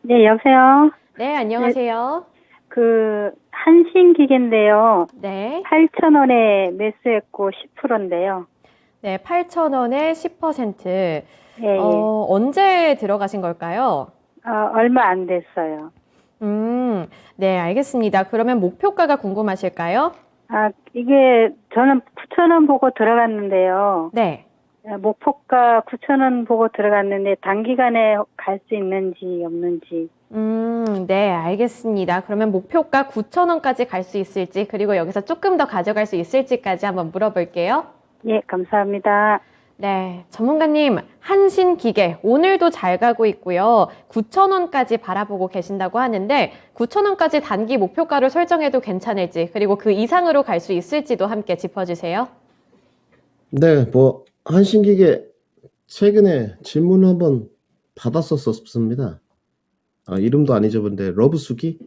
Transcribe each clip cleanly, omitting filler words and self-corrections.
네, 여보세요? 네, 네, 안녕하세요. 한신기계인데요. 네. 8,000원에 매수했고 10%인데요. 네, 8,000원에 10%. 예, 예. 언제 들어가신 걸까요? 얼마 안 됐어요. 네, 알겠습니다. 그러면 목표가가 궁금하실까요? 이게 저는 9,000원 보고 들어갔는데요. 네. 목표가 9,000원 보고 들어갔는데 단기간에 갈 수 있는지 없는지. 네, 알겠습니다. 그러면 목표가 9,000원까지 갈 수 있을지, 그리고 여기서 조금 더 가져갈 수 있을지까지 한번 물어볼게요. 예, 감사합니다. 네, 전문가님, 한신기계 오늘도 잘 가고 있고요. 9,000원까지 바라보고 계신다고 하는데 9,000원까지 단기 목표가로 설정해도 괜찮을지, 그리고 그 이상으로 갈 수 있을지도 함께 짚어주세요. 네, 한신기계 최근에 질문을 한번 받았었습니다. 이름도 안 잊어본데, 러브수기?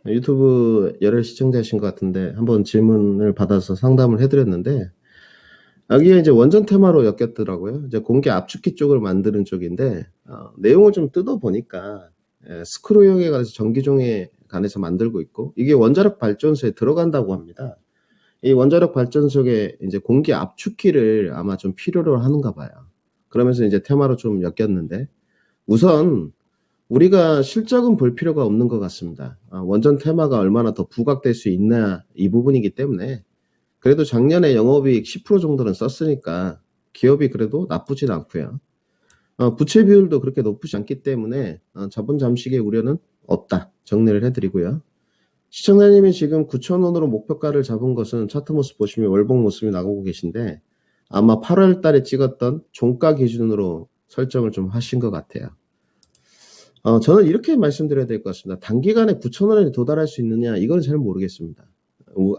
유튜브 열혈 시청자신 것 같은데, 한번 질문을 받아서 상담을 해드렸는데, 여기에 이제 원전 테마로 엮였더라고요. 이제 공기 압축기 쪽을 만드는 쪽인데, 내용을 좀 뜯어보니까, 스크루형에 관해서 전기종에 관해서 만들고 있고, 이게 원자력 발전소에 들어간다고 합니다. 이 원자력 발전소에 이제 공기 압축기를 아마 좀 필요로 하는가 봐요. 그러면서 이제 테마로 좀 엮였는데, 우선 우리가 실적은 볼 필요가 없는 것 같습니다. 원전 테마가 얼마나 더 부각될 수 있나 이 부분이기 때문에, 그래도 작년에 영업이익 10% 정도는 썼으니까 기업이 그래도 나쁘진 않고요. 부채 비율도 그렇게 높지 않기 때문에 자본 잠식의 우려는 없다 정리를 해드리고요. 시청자님이 지금 9,000원으로 목표가를 잡은 것은 차트 모습 보시면 월봉 모습이 나오고 계신데, 아마 8월 달에 찍었던 종가 기준으로 설정을 좀 하신 것 같아요. 저는 이렇게 말씀드려야 될 것 같습니다. 단기간에 9,000원에 도달할 수 있느냐, 이건 잘 모르겠습니다.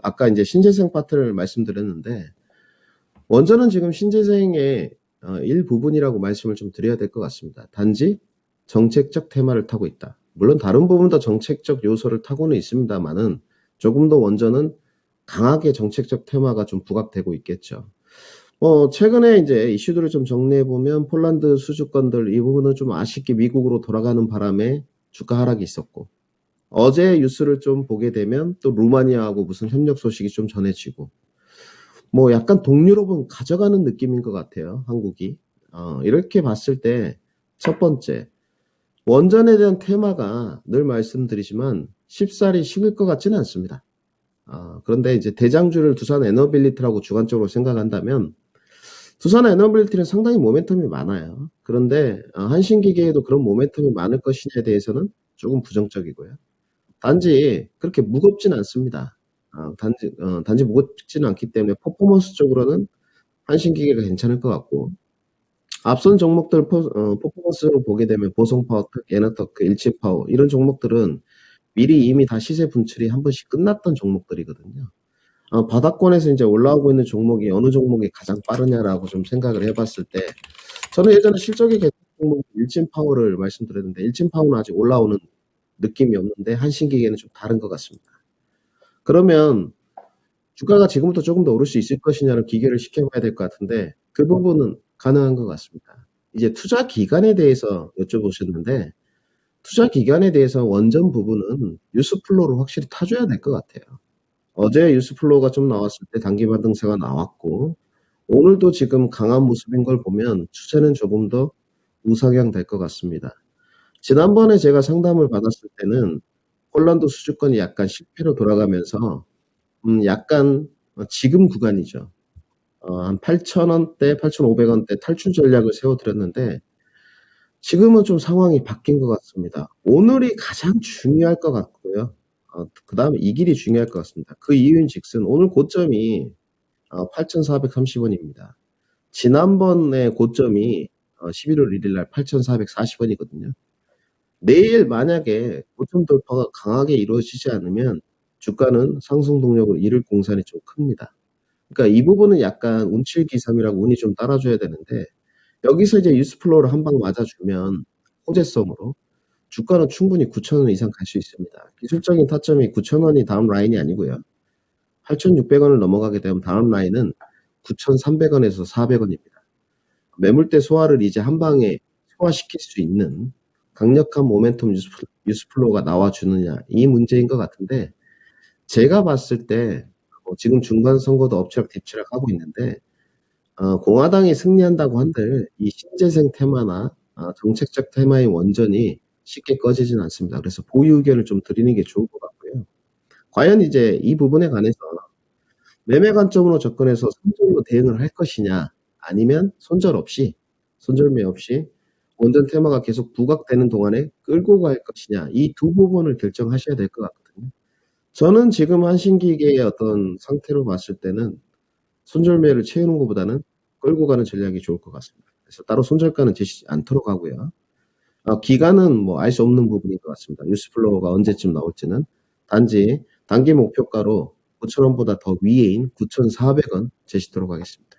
아까 이제 신재생 파트를 말씀드렸는데, 원전은 지금 신재생의 일부분이라고 말씀을 좀 드려야 될 것 같습니다. 단지 정책적 테마를 타고 있다. 물론 다른 부분도 정책적 요소를 타고는 있습니다만은 조금 더 원전은 강하게 정책적 테마가 좀 부각되고 있겠죠. 최근에 이제 이슈들을 좀 정리해보면 폴란드 수주권들 이 부분은 좀 아쉽게 미국으로 돌아가는 바람에 주가 하락이 있었고, 어제 뉴스를 좀 보게 되면 또 루마니아하고 무슨 협력 소식이 좀 전해지고, 약간 동유럽은 가져가는 느낌인 것 같아요, 한국이. 이렇게 봤을 때 첫 번째, 원전에 대한 테마가 늘 말씀드리지만 쉽사리 식을 것 같지는 않습니다. 그런데 이제 대장주를 두산 에너빌리티라고 주관적으로 생각한다면, 두산 에너빌리티는 상당히 모멘텀이 많아요. 그런데 한신기계에도 그런 모멘텀이 많을 것이냐에 대해서는 조금 부정적이고요. 단지 그렇게 무겁진 않습니다. 단지 무겁지는 않기 때문에 퍼포먼스 쪽으로는 한신기계가 괜찮을 것 같고, 앞선 종목들 퍼포먼스로 보게 되면 보성파워, 에너터크, 일치파워 이런 종목들은 미리 이미 다 시세 분출이 한 번씩 끝났던 종목들이거든요. 바닥권에서 이제 올라오고 있는 종목이 어느 종목이 가장 빠르냐라고 좀 생각을 해봤을 때, 저는 예전에 실적이 괜찮은 종목 일진파워를 말씀드렸는데, 일진파워는 아직 올라오는 느낌이 없는데 한신기계는 좀 다른 것 같습니다. 그러면 주가가 지금부터 조금 더 오를 수 있을 것이냐를 기계를 시켜봐야 될 것 같은데, 그 부분은 가능한 것 같습니다. 이제 투자 기간에 대해서 여쭤보셨는데, 투자 기간에 대해서 원전 부분은 뉴스플로우를 확실히 타줘야 될 것 같아요. 어제 뉴스플로우가 좀 나왔을 때 단기 반등세가 나왔고, 오늘도 지금 강한 모습인 걸 보면 추세는 조금 더 우상향 될 것 같습니다. 지난번에 제가 상담을 받았을 때는 폴란드 수주권이 약간 실패로 돌아가면서 약간 지금 구간이죠. 한 8,000원대, 8,500원대 탈출 전략을 세워드렸는데, 지금은 좀 상황이 바뀐 것 같습니다. 오늘이 가장 중요할 것 같고요. 그 다음에 이 길이 중요할 것 같습니다. 그 이유인 즉슨 오늘 고점이 8,430원입니다. 지난번에 고점이 11월 1일 날 8,440원이거든요. 내일 만약에 고점 돌파가 강하게 이루어지지 않으면 주가는 상승 동력을 잃을 공산이 좀 큽니다. 그러니까 이 부분은 약간 운칠기삼이라고 운이 좀 따라줘야 되는데, 여기서 이제 뉴스플로우를 한 방 맞아주면 호재성으로 주가는 충분히 9,000원 이상 갈 수 있습니다. 기술적인 타점이 9,000원이 다음 라인이 아니고요. 8,600원을 넘어가게 되면 다음 라인은 9,300원에서 400원입니다. 매물대 소화를 이제 한 방에 소화시킬 수 있는 강력한 모멘텀 뉴스플로우가 나와주느냐 이 문제인 것 같은데 제가 봤을 때 지금 중간 선거도 엎치락뒤치락 하고 있는데 공화당이 승리한다고 한들 이 신재생 테마나 정책적 테마의 원전이 쉽게 꺼지진 않습니다. 그래서 보유 의견을 좀 드리는 게 좋을 것 같고요. 과연 이제 이 부분에 관해서 매매 관점으로 접근해서 손절로 대응을 할 것이냐 아니면 손절매 없이 원전 테마가 계속 부각되는 동안에 끌고 갈 것이냐 이 두 부분을 결정하셔야 될 것 같거든요. 저는 지금 한신기계의 어떤 상태로 봤을 때는 손절매를 채우는 것보다는 끌고 가는 전략이 좋을 것 같습니다. 그래서 따로 손절가는 제시지 않도록 하고요. 기간은 뭐 알 수 없는 부분인 것 같습니다. 뉴스플로우가 언제쯤 나올지는 단지 단기 목표가로 9,000원보다 더 위에인 9,400원 제시토록 하겠습니다.